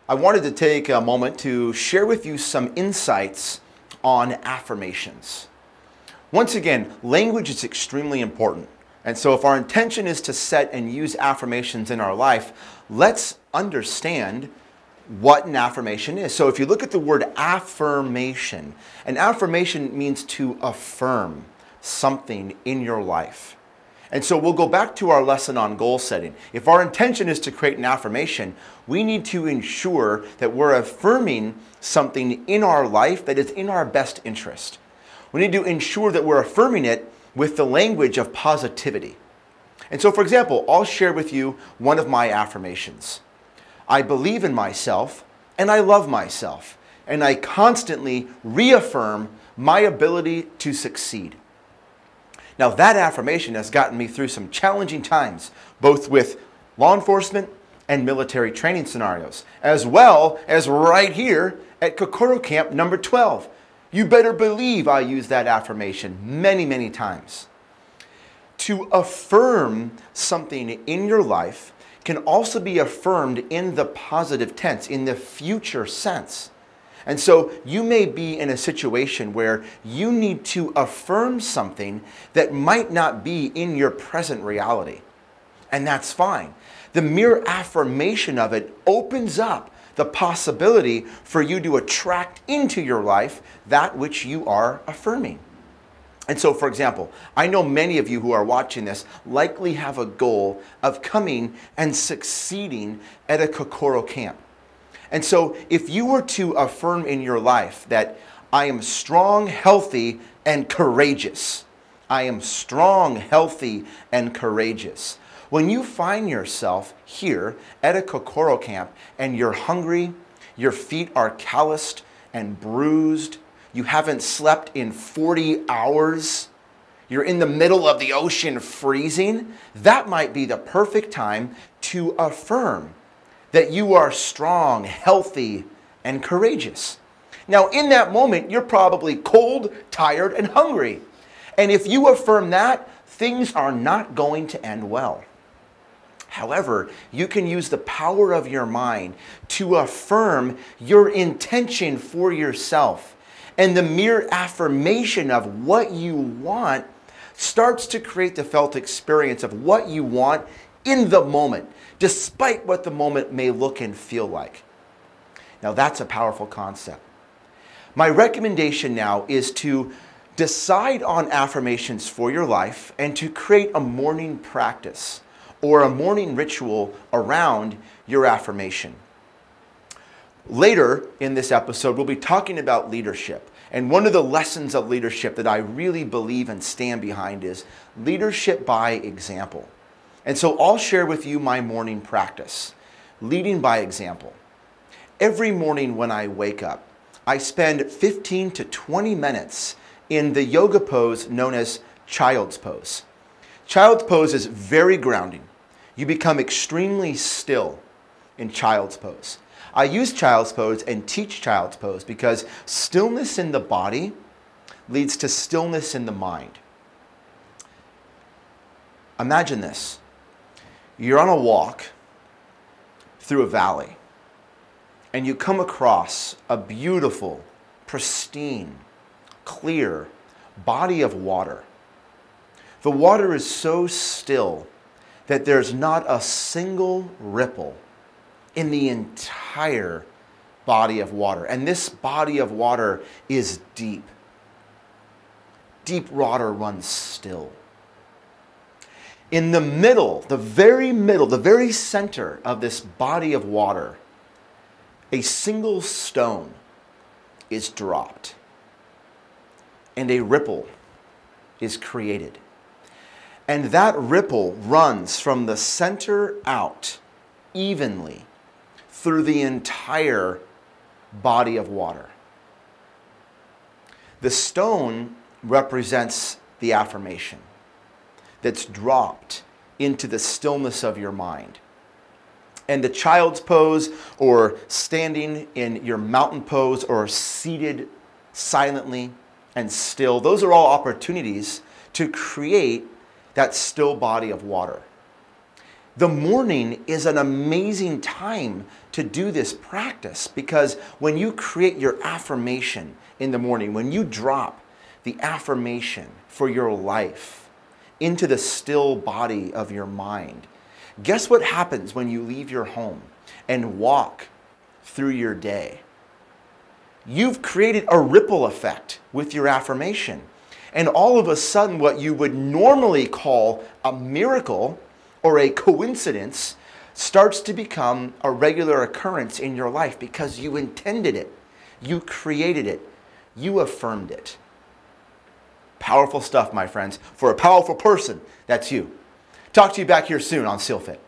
I wanted to take a moment to share with you some insights on affirmations. Once again, language is extremely important. And so if our intention is to set and use affirmations in our life, let's understand what an affirmation is. So if you look at the word affirmation, an affirmation means to affirm something in your life. And so we'll go back to our lesson on goal setting. If our intention is to create an affirmation, we need to ensure that we're affirming something in our life that is in our best interest. We need to ensure that we're affirming it with the language of positivity. And so, for example, I'll share with you one of my affirmations. I believe in myself and I love myself, and I constantly reaffirm my ability to succeed. Now, that affirmation has gotten me through some challenging times, both with law enforcement and military training scenarios, as well as right here at Kokoro Camp number 12. You better believe I use that affirmation many, many times. To affirm something in your life can also be affirmed in the positive tense, in the future sense. And so you may be in a situation where you need to affirm something that might not be in your present reality. And that's fine. The mere affirmation of it opens up the possibility for you to attract into your life that which you are affirming. And so, for example, I know many of you who are watching this likely have a goal of coming and succeeding at a Kokoro camp. And so if you were to affirm in your life that I am strong, healthy, and courageous. I am strong, healthy, and courageous. When you find yourself here at a Kokoro camp and you're hungry, your feet are calloused and bruised, you haven't slept in 40 hours, you're in the middle of the ocean freezing, that might be the perfect time to affirm that you are strong, healthy, and courageous. Now, in that moment, you're probably cold, tired, and hungry. And if you affirm that, things are not going to end well. However, you can use the power of your mind to affirm your intention for yourself. And the mere affirmation of what you want starts to create the felt experience of what you want in the moment, despite what the moment may look and feel like. Now, that's a powerful concept. My recommendation now is to decide on affirmations for your life and to create a morning practice or a morning ritual around your affirmation. Later in this episode, we'll be talking about leadership. And one of the lessons of leadership that I really believe and stand behind is leadership by example. And so I'll share with you my morning practice, leading by example. Every morning when I wake up, I spend 15 to 20 minutes in the yoga pose known as child's pose. Child's pose is very grounding. You become extremely still in child's pose. I use child's pose and teach child's pose because stillness in the body leads to stillness in the mind. Imagine this. You're on a walk through a valley and you come across a beautiful, pristine, clear body of water. The water is so still that there's not a single ripple in the entire body of water. And this body of water is deep. Deep water runs still. In the middle, the very center of this body of water, a single stone is dropped and a ripple is created. And that ripple runs from the center out evenly through the entire body of water. The stone represents the affirmation that's dropped into the stillness of your mind. And the child's pose, or standing in your mountain pose, or seated silently and still, those are all opportunities to create that still body of water. The morning is an amazing time to do this practice, because when you create your affirmation in the morning, when you drop the affirmation for your life into the still body of your mind, guess what happens when you leave your home and walk through your day? You've created a ripple effect with your affirmation. And all of a sudden, what you would normally call a miracle or a coincidence starts to become a regular occurrence in your life, because you intended it, you created it, you affirmed it. Powerful stuff, my friends. For a powerful person, that's you. Talk to you back here soon on SealFit.